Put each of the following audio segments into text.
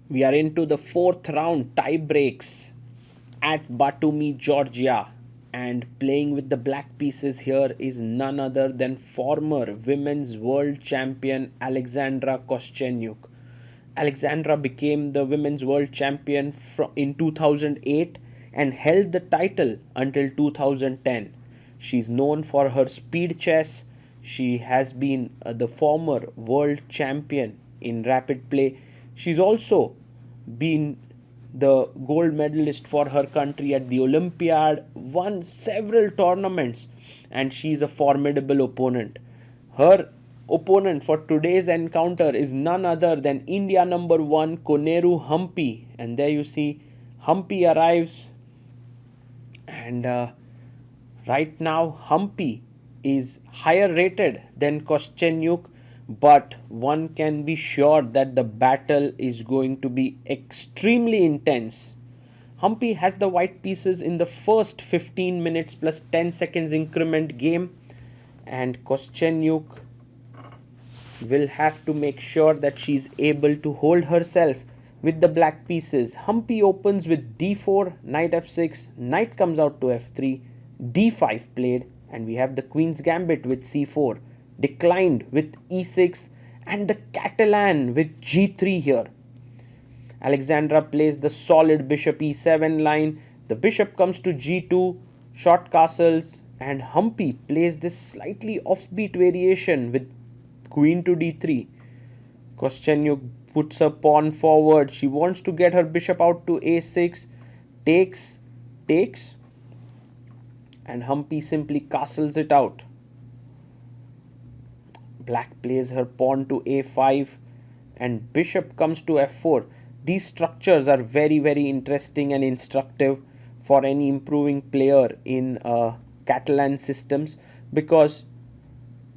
We are into the fourth round tie breaks at Batumi, Georgia. And playing with the black pieces here is none other than former women's world champion Alexandra Kosteniuk. Alexandra became the women's world champion in 2008 and held the title until 2010. She's known for her speed chess. She has been the former world champion in rapid play. She's also been the gold medalist for her country at the Olympiad, won several tournaments, and she's a formidable opponent. Her opponent for today's encounter is none other than India number 1 Koneru Humpy. And there you see Humpy arrives, and right now Humpy is higher rated than Kosteniuk, but one can be sure that the battle is going to be extremely intense. Humpy has the white pieces in the first 15 minutes plus 10 seconds increment game, and Kosteniuk will have to make sure that she's able to hold herself with the black pieces. Humpy opens with d4, knight f6, knight comes out to f3, d5 played, and we have the queen's gambit with c4, declined with e6, and the Catalan with g3 here. Alexandra plays the solid bishop e7 line, the bishop comes to g2, short castles, and Humpy plays this slightly offbeat variation with queen to d3. Kosteniuk puts her pawn forward. She wants to get her bishop out to a6, takes, and Humpy simply castles it out. Black plays her pawn to a5 and bishop comes to f4. These structures are very, very interesting and instructive for any improving player in Catalan systems, because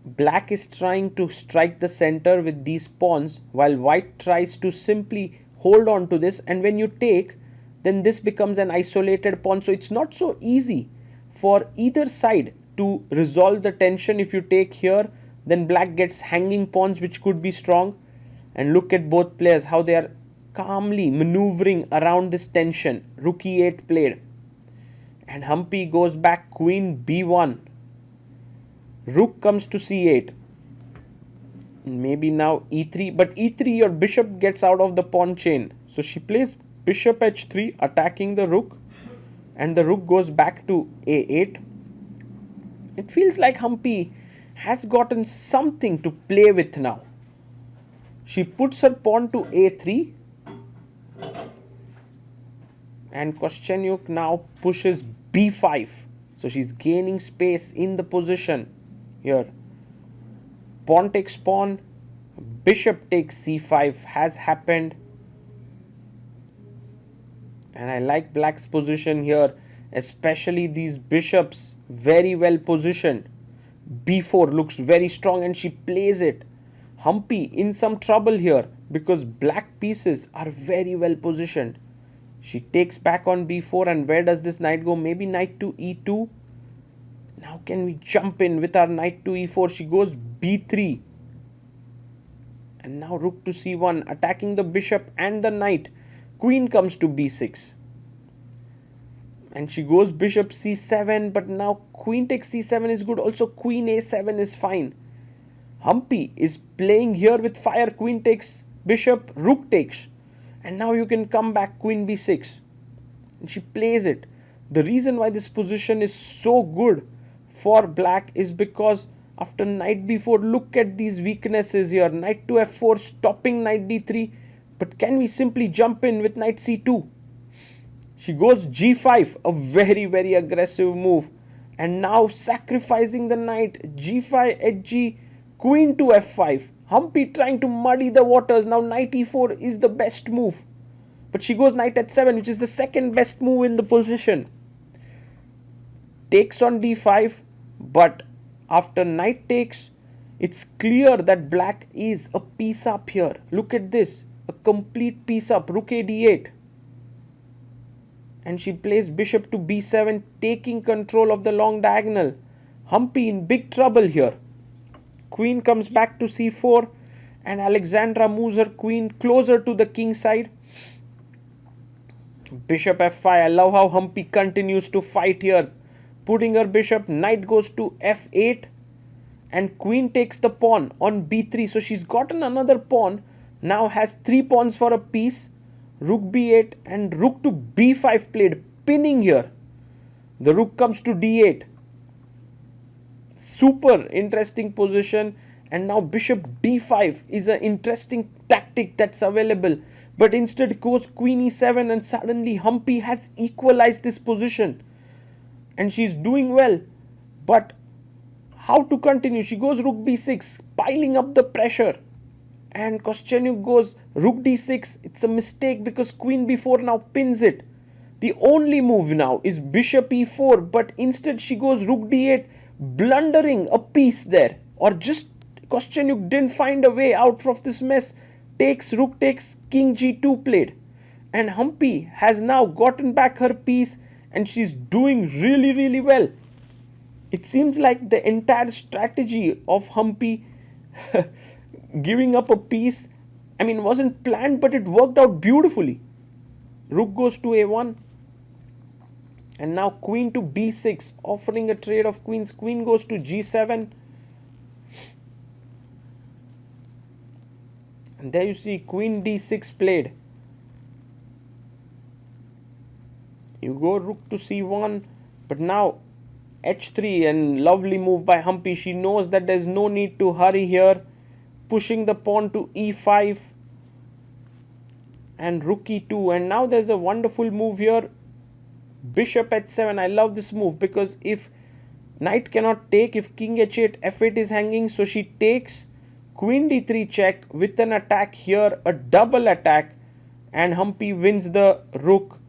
black is trying to strike the center with these pawns while white tries to simply hold on to this, and when you take, then this becomes an isolated pawn. So it's not so easy for either side to resolve the tension. If you take here, then black gets hanging pawns which could be strong, and look at both players how they are calmly maneuvering around this tension. Rook e8 played, and Humpy goes back queen b1. Rook comes to c8. Maybe now e3, but e3 your bishop gets out of the pawn chain. So she plays bishop h3 attacking the rook, and the rook goes back to a8. It feels like Humpy has gotten something to play with now. She puts her pawn to a3, and Kosteniuk now pushes b5. So she's gaining space in the position here. Pawn takes pawn, bishop takes c5 has happened, and I like black's position here, especially these bishops very well positioned. b4 looks very strong and she plays it. Humpy in some trouble here because black pieces are very well positioned. She takes back on b4, and where does this knight go? Maybe knight to e2. Now can we jump in with our knight to e4? She goes b3. And now rook to c1, attacking the bishop and the knight. Queen comes to b6. And she goes bishop c7, but now queen takes c7 is good. Also queen a7 is fine. Humpy is playing here with fire. Queen takes bishop, rook takes. And now you can come back queen b6. And she plays it. The reason why this position is so good for black is because after knight b4, look at these weaknesses here. Knight to f4 stopping knight d3. But can we simply jump in with knight c2? She goes g5, a very, very aggressive move. And now sacrificing the knight, g5, hg, queen to f5. Humpy trying to muddy the waters. Now knight e4 is the best move. But she goes knight h7, which is the second best move in the position. Takes on d5, but after knight takes, it's clear that black is a piece up here. Look at this, a complete piece up, rook a d8. And she plays bishop to b7, taking control of the long diagonal. Humpy in big trouble here. Queen comes back to c4, and Alexandra moves her queen closer to the king side. Bishop f5. I love how Humpy continues to fight here. Putting her bishop, knight goes to f8. And queen takes the pawn on b3. So she's gotten another pawn. Now has 3 pawns for a piece. Rook b8 and rook to b5 played. Pinning here. The rook comes to d8. Super interesting position. And now bishop d5 is an interesting tactic that's available. But instead goes queen e7 and suddenly Humpy has equalized this position. And she's doing well. But how to continue? She goes rook b6, piling up the pressure. And Kosteniuk goes rook d6. It's a mistake because queen b4 now pins it. The only move now is bishop e4, but instead she goes rook d8, blundering a piece there. Or just Kosteniuk didn't find a way out of this mess. Takes rook takes king g2 played. And Humpy has now gotten back her piece and she's doing really well. It seems like the entire strategy of Humpy giving up a piece, wasn't planned, but it worked out beautifully. Rook goes to a1. And now queen to b6, offering a trade of queens. Queen goes to g7. And there you see queen d6 played. You go rook to c1. But now h3 and lovely move by Humpy. She knows that there's no need to hurry here. Pushing the pawn to e5. And rook e2. And now there's a wonderful move here. Bishop h7. I love this move because if knight cannot take, if king h8, f8 is hanging, so she takes queen d3 check with an attack here, a double attack, and Humpy wins the rook.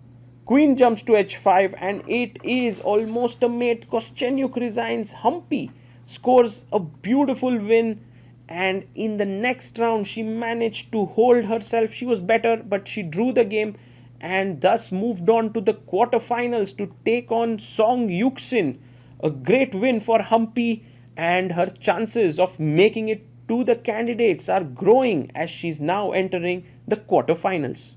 Queen jumps to h5 and it is almost a mate. Kosteniuk resigns. Humpy scores a beautiful win, and in the next round she managed to hold herself. She was better, but she drew the game and thus moved on to the quarterfinals to take on Song Yuxin. A great win for Humpy, and her chances of making it to the candidates are growing as she's now entering the quarterfinals.